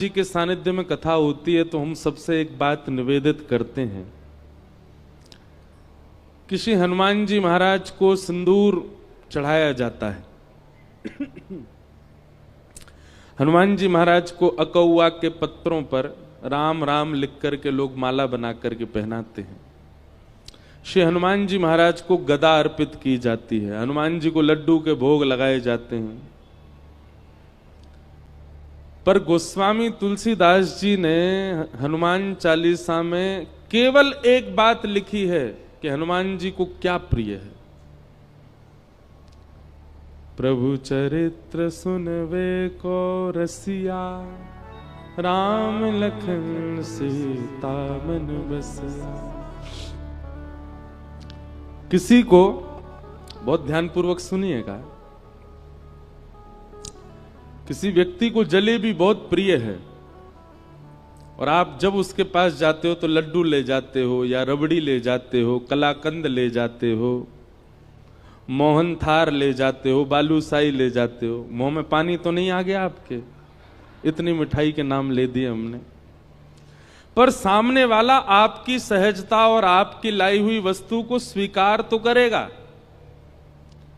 जी के सानिध्य में कथा होती है तो हम सबसे एक बात निवेदित करते हैं कि श्री हनुमान जी महाराज को सिंदूर चढ़ाया जाता है। हनुमान जी महाराज को अकौआ के पत्रों पर राम राम लिख करके लोग माला बना करके पहनाते हैं। श्री हनुमान जी महाराज को गदा अर्पित की जाती है। हनुमान जी को लड्डू के भोग लगाए जाते हैं। पर गोस्वामी तुलसीदास जी ने हनुमान चालीसा में केवल एक बात लिखी है कि हनुमान जी को क्या प्रिय है। प्रभु चरित्र सुनवे को रसिया, राम लखन सीता मन बसिया। किसी को बहुत ध्यानपूर्वक सुनिएगा, किसी व्यक्ति को जलेबी बहुत प्रिय है और आप जब उसके पास जाते हो तो लड्डू ले जाते हो या रबड़ी ले जाते हो, कलाकंद ले जाते हो, मोहन थार ले जाते हो, बालूशाही ले जाते हो। मुंह में पानी तो नहीं आ गया आपके? इतनी मिठाई के नाम ले दिए हमने। पर सामने वाला आपकी सहजता और आपकी लाई हुई वस्तु को स्वीकार तो करेगा,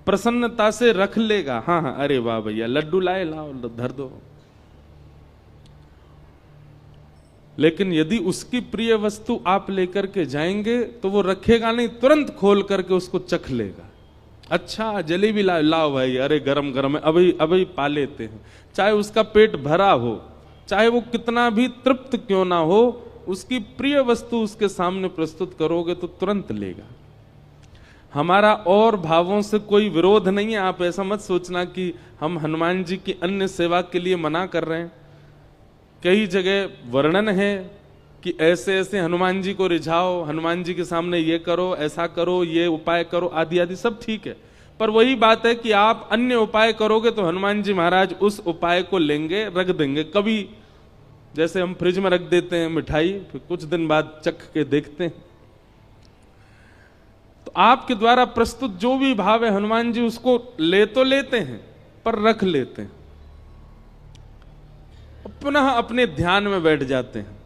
प्रसन्नता से रख लेगा। हाँ हाँ, अरे वाह भैया लड्डू लाए, लाओ धर दो। लेकिन यदि उसकी प्रिय वस्तु आप लेकर के जाएंगे तो वो रखेगा नहीं, तुरंत खोल करके उसको चख लेगा। अच्छा जलेबी लाओ, लाओ भाई, अरे गरम गरम है, अभी अभी पा लेते हैं। चाहे उसका पेट भरा हो, चाहे वो कितना भी तृप्त क्यों ना हो, उसकी प्रिय वस्तु उसके सामने प्रस्तुत करोगे तो तुरंत लेगा। हमारा और भावों से कोई विरोध नहीं है। आप ऐसा मत सोचना कि हम हनुमान जी की अन्य सेवा के लिए मना कर रहे हैं। कई जगह वर्णन है कि ऐसे ऐसे हनुमान जी को रिझाओ, हनुमान जी के सामने ये करो, ऐसा करो, ये उपाय करो, आदि आदि सब ठीक है। पर वही बात है कि आप अन्य उपाय करोगे तो हनुमान जी महाराज उस उपाय को लेंगे, रख देंगे। कभी जैसे हम फ्रिज में रख देते हैं मिठाई, फिर कुछ दिन बाद चख के देखते हैं। तो आपके द्वारा प्रस्तुत जो भी भाव है, हनुमान जी उसको ले तो लेते हैं पर रख लेते हैं, पुनः अपने ध्यान में बैठ जाते हैं।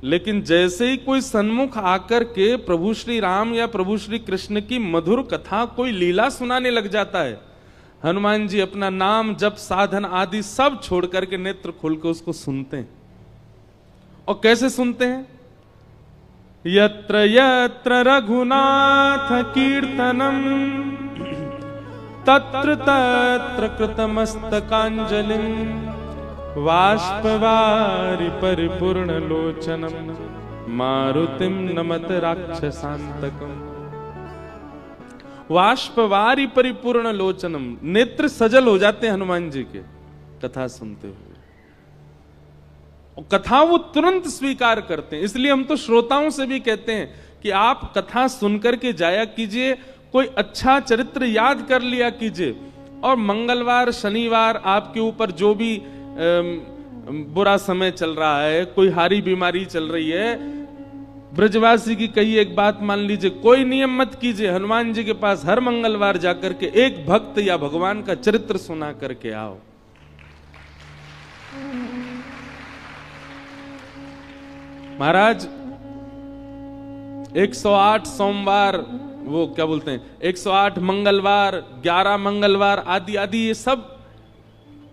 लेकिन जैसे ही कोई सन्मुख आकर के प्रभु श्री राम या प्रभु श्री कृष्ण की मधुर कथा, कोई लीला सुनाने लग जाता है, हनुमान जी अपना नाम जप साधन आदि सब छोड़ करके नेत्र खोल के उसको सुनते हैं। और कैसे सुनते हैं? यत्र यत्र रघुनाथ कीर्तनम तत्र तत्र कृतमस्तकांजलिं बाष्पवारि परिपूर्ण लोचनम मारुतिम नमत राक्षसांतकम। बाष्पवारि परिपूर्ण लोचनम, नेत्र सजल हो जाते हैं हनुमान जी के कथा सुनते हुए। कथा वो तुरंत स्वीकार करते हैं। इसलिए हम तो श्रोताओं से भी कहते हैं कि आप कथा सुनकर के जाया कीजिए, कोई अच्छा चरित्र याद कर लिया कीजिए। और मंगलवार शनिवार आपके ऊपर जो भी बुरा समय चल रहा है, कोई हारी बीमारी चल रही है, ब्रजवासी की कही एक बात मान लीजिए, कोई नियम मत कीजिए, हनुमान जी के पास हर मंगलवार जाकर के एक भक्त या भगवान का चरित्र सुना करके आओ। महाराज 108 सोमवार, वो क्या बोलते हैं, 108 मंगलवार, 11 मंगलवार आदि आदि, ये सब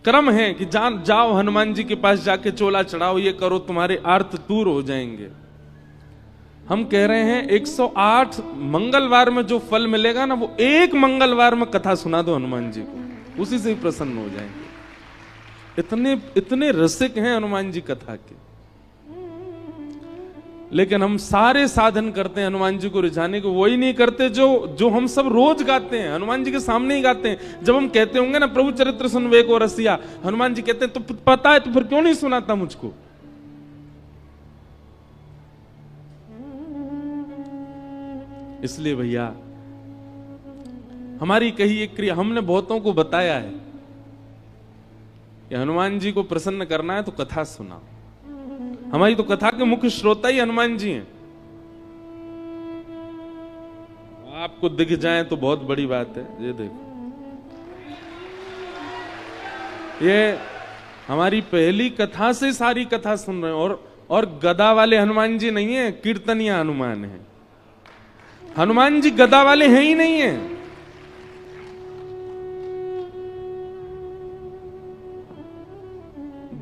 क्रम है कि जाओ हनुमान जी के पास जाके चोला चढ़ाओ, ये करो, तुम्हारे आर्त दूर हो जाएंगे। हम कह रहे हैं 108 मंगलवार में जो फल मिलेगा ना, वो एक मंगलवार में कथा सुना दो हनुमान जी को, उसी से ही प्रसन्न हो जाएंगे। इतने इतने रसिक हैं हनुमान जी कथा के। लेकिन हम सारे साधन करते हैं हनुमान जी को रिझाने को, वही नहीं करते जो हम सब रोज गाते हैं, हनुमान जी के सामने ही गाते हैं। जब हम कहते होंगे ना प्रभु चरित्र सुनवे को रसिया, हनुमान जी कहते हैं तो पता है तो फिर क्यों नहीं सुनाता मुझको? इसलिए भैया हमारी कही एक क्रिया, हमने बहुतों को बताया है कि हनुमान जी को प्रसन्न करना है तो कथा सुनाओ। हमारी तो कथा के मुख्य श्रोता ही हनुमान जी हैं। आपको दिख जाए तो बहुत बड़ी बात है। ये देखो, ये हमारी पहली कथा से सारी कथा सुन रहे हैं। और गदा वाले हनुमान जी नहीं है, कीर्तनिया हनुमान है। हनुमान जी गदा वाले हैं ही नहीं है।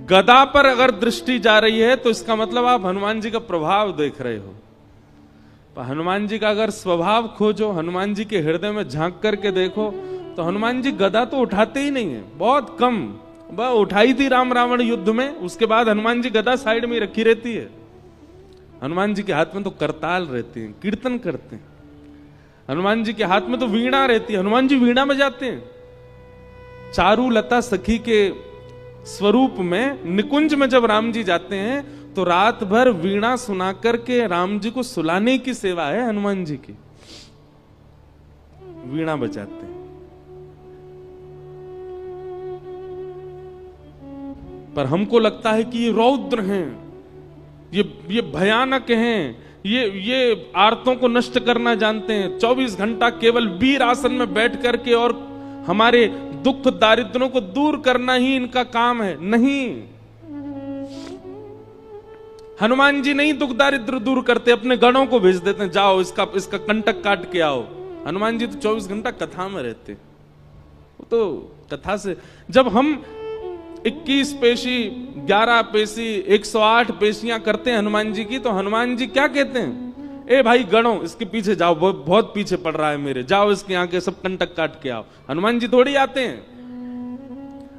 गदा पर अगर दृष्टि जा रही है तो इसका मतलब आप हनुमान जी का प्रभाव देख रहे हो। पर हनुमान जी का अगर स्वभाव खोजो, हनुमान जी के हृदय में झांक करके देखो, तो हनुमान जी गदा तो उठाते ही नहीं है, बहुत कम। वह उठाई थी राम रावण युद्ध में, उसके बाद हनुमान जी गदा साइड में रखी रहती है। हनुमान जी के हाथ में तो करताल रहती है, कीर्तन करते हैं। हनुमान जी के हाथ में तो वीणा रहती है, हनुमान जी वीणा बजाते हैं। चारू लता सखी के स्वरूप में निकुंज में जब राम जी जाते हैं तो रात भर वीणा सुना करके राम जी को सुलाने की सेवा है हनुमान जी की। वीणा बजाते हैं। पर हमको लगता है कि ये रौद्र हैं, ये भयानक हैं, ये आर्तों को नष्ट करना जानते हैं। 24 घंटा केवल वीर आसन में बैठ करके और हमारे दुख दारिद्रों को दूर करना ही इनका काम है। नहीं, हनुमान जी नहीं दुख दारिद्र दूर करते, अपने गणों को भेज देते हैं, जाओ इसका कंटक काट के आओ। हनुमान जी तो 24 घंटा कथा में रहते। वो तो कथा से जब हम 21 पेशी 11 पेशी 108 पेशियां करते हैं हनुमान जी की, तो हनुमान जी क्या कहते हैं? ए भाई गणों, इसके पीछे जाओ, बहुत पीछे पड़ रहा है मेरे, जाओ इसके आगे सब कंटक काट के आओ। हनुमान जी थोड़ी आते हैं।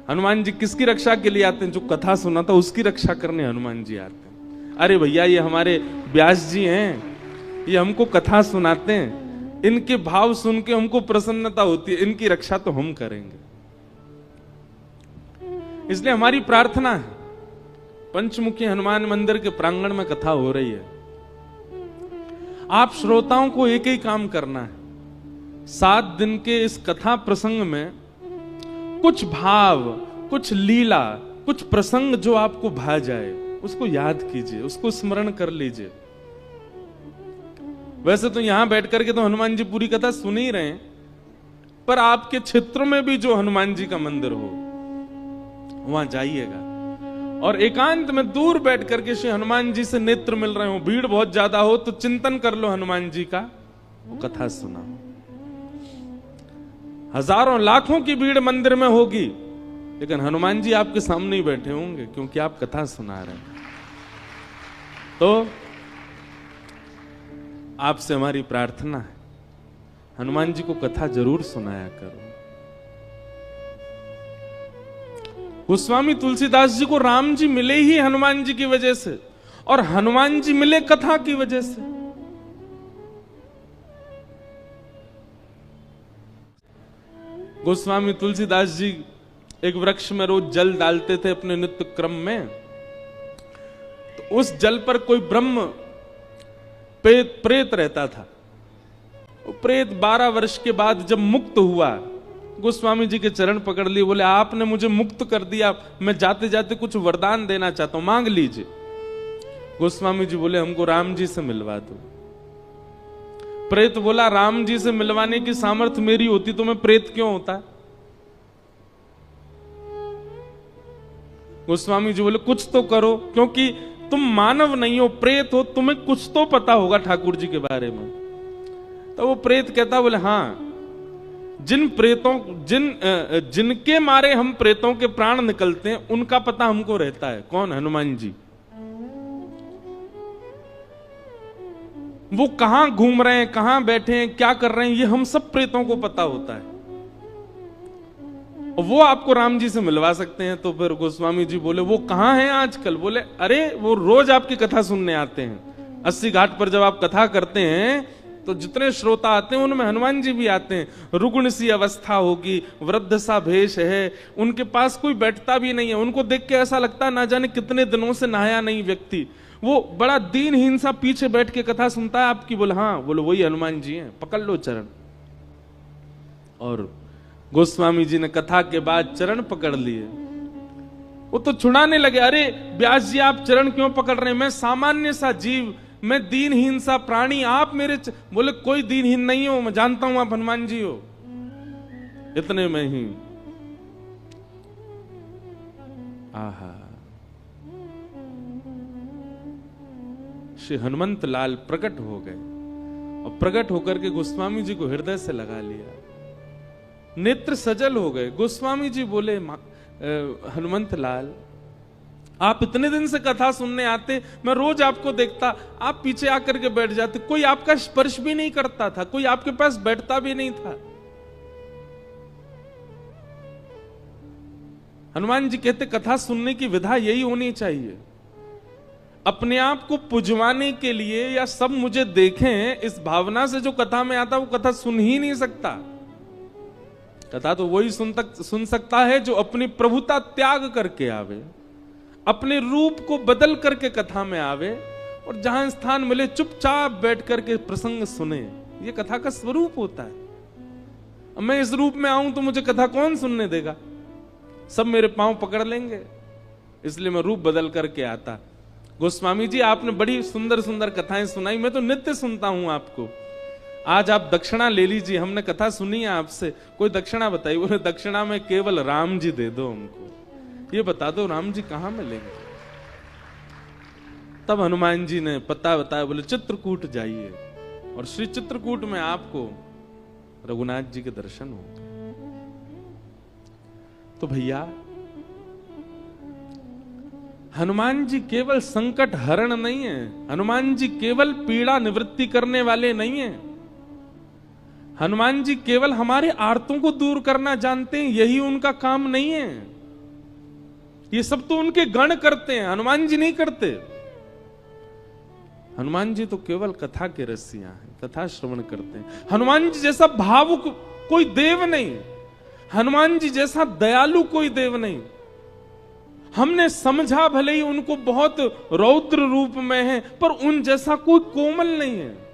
हनुमान जी किसकी रक्षा के लिए आते हैं? जो कथा सुना था उसकी रक्षा करने हनुमान जी आते हैं। अरे भैया, ये हमारे व्यास जी हैं, ये हमको कथा सुनाते हैं, इनके भाव सुन के हमको प्रसन्नता होती है, इनकी रक्षा तो हम करेंगे। इसलिए हमारी प्रार्थना है, पंचमुखी हनुमान मंदिर के प्रांगण में कथा हो रही है, आप श्रोताओं को एक ही काम करना है। 7 दिन के इस कथा प्रसंग में कुछ भाव, कुछ लीला, कुछ प्रसंग जो आपको भा जाए उसको याद कीजिए, उसको स्मरण कर लीजिए। वैसे तो यहां बैठ करके तो हनुमान जी पूरी कथा सुन ही रहे हैं, पर आपके क्षेत्र में भी जो हनुमान जी का मंदिर हो वहां जाइएगा और एकांत में दूर बैठ करके श्री हनुमान जी से नेत्र मिल रहे हो, भीड़ बहुत ज्यादा हो तो चिंतन कर लो हनुमान जी का, वो कथा सुना। हजारों लाखों की भीड़ मंदिर में होगी, लेकिन हनुमान जी आपके सामने ही बैठे होंगे क्योंकि आप कथा सुना रहे हैं। तो आपसे हमारी प्रार्थना है, हनुमान जी को कथा जरूर सुनाया करो। गोस्वामी तुलसीदास जी को राम जी मिले ही हनुमान जी की वजह से, और हनुमान जी मिले कथा की वजह से। गोस्वामी तुलसीदास जी एक वृक्ष में रोज जल डालते थे अपने नित्य क्रम में, तो उस जल पर कोई ब्रह्म प्रेत रहता था। वो प्रेत 12 वर्ष के बाद जब मुक्त हुआ, गोस्वामी जी के चरण पकड़ लिए, बोले आपने मुझे मुक्त कर दिया, मैं जाते जाते कुछ वरदान देना चाहता हूं, मांग लीजिए। गोस्वामी जी बोले हमको राम जी से मिलवा दो। प्रेत बोला राम जी से मिलवाने की सामर्थ्य मेरी होती तो मैं प्रेत क्यों होता? गोस्वामी जी बोले कुछ तो करो, क्योंकि तुम मानव नहीं हो, प्रेत हो, तुम्हें कुछ तो पता होगा ठाकुर जी के बारे में। तो वो प्रेत कहता, बोले हाँ, जिनके मारे हम प्रेतों के प्राण निकलते हैं उनका पता हमको रहता है। कौन? हनुमान जी। वो कहां घूम रहे हैं, कहां बैठे हैं, क्या कर रहे हैं, ये हम सब प्रेतों को पता होता है। वो आपको राम जी से मिलवा सकते हैं। तो फिर गोस्वामी जी बोले वो कहां हैं आजकल? बोले अरे वो रोज आपकी कथा सुनने आते हैं। 80 घाट पर जब आप कथा करते हैं तो जितने श्रोता आते हैं उनमें हनुमान जी भी आते हैं। रुग्ण सी अवस्था होगी, वृद्ध सा भेष है, उनके पास कोई बैठता भी नहीं है, उनको देख के ऐसा लगता है ना जाने कितने दिनों से नहाया नहीं व्यक्ति, वो बड़ा दीनहीन सा पीछे बैठ के कथा सुनता है आपकी। बोले हाँ, बोले वही हनुमान जी हैं, पकड़ लो चरण। और गोस्वामी जी ने कथा के बाद चरण पकड़ लिए। वो तो छुड़ाने लगे, अरे व्यास जी आप चरण क्यों पकड़ रहे हैं, मैं सामान्य सा जीव, मैं दीनहीन सा प्राणी, आप मेरे बोले कोई दीनहीन नहीं हो, मैं जानता हूं आप हनुमान जी हो। इतने में ही आहा, श्री हनुमंत लाल प्रकट हो गए और प्रकट होकर के गोस्वामी जी को हृदय से लगा लिया, नेत्र सजल हो गए। गोस्वामी जी बोले, हनुमंत लाल, आप इतने दिन से कथा सुनने आते, मैं रोज आपको देखता, आप पीछे आकर के बैठ जाते, कोई आपका स्पर्श भी नहीं करता था, कोई आपके पास बैठता भी नहीं था। हनुमान जी कहते, कथा सुनने की विधा यही होनी चाहिए। अपने आप को पुजवाने के लिए या सब मुझे देखें इस भावना से जो कथा में आता, वो कथा सुन ही नहीं सकता। कथा तो वही सुन सकता है जो अपनी प्रभुता त्याग करके आवे, अपने रूप को बदल करके कथा में आवे, और जहां स्थान मिले चुपचाप बैठ करके प्रसंग सुने। ये कथा का स्वरूप होता है। अब मैं इस रूप में आऊं तो मुझे कथा कौन सुनने देगा? सब मेरे पांव पकड़ लेंगे, इसलिए मैं रूप बदल करके आता। गोस्वामी जी, आपने बड़ी सुंदर सुंदर कथाएं सुनाई, मैं तो नित्य सुनता हूं आपको। आज आप दक्षिणा ले लीजिए, हमने कथा सुनी है आपसे, कोई दक्षिणा बताइए। बोले, दक्षिणा में केवल राम जी दे दो हमको, ये बता दो राम जी कहां मिलेंगे। तब हनुमान जी ने पता बताया, बोले चित्रकूट जाइए, और श्री चित्रकूट में आपको रघुनाथ जी के दर्शन होंगे। तो भैया, हनुमान जी केवल संकट हरण नहीं है, हनुमान जी केवल पीड़ा निवृत्ति करने वाले नहीं है, हनुमान जी केवल हमारे आर्तों को दूर करना जानते हैं, यही उनका काम नहीं है। ये सब तो उनके गण करते हैं, हनुमान जी नहीं करते। हनुमान जी तो केवल कथा के रसिया हैं, कथा श्रवण करते हैं। हनुमान जी जैसा भावुक कोई देव नहीं, हनुमान जी जैसा दयालु कोई देव नहीं। हमने समझा भले ही उनको बहुत रौद्र रूप में है, पर उन जैसा कोई कोमल नहीं है।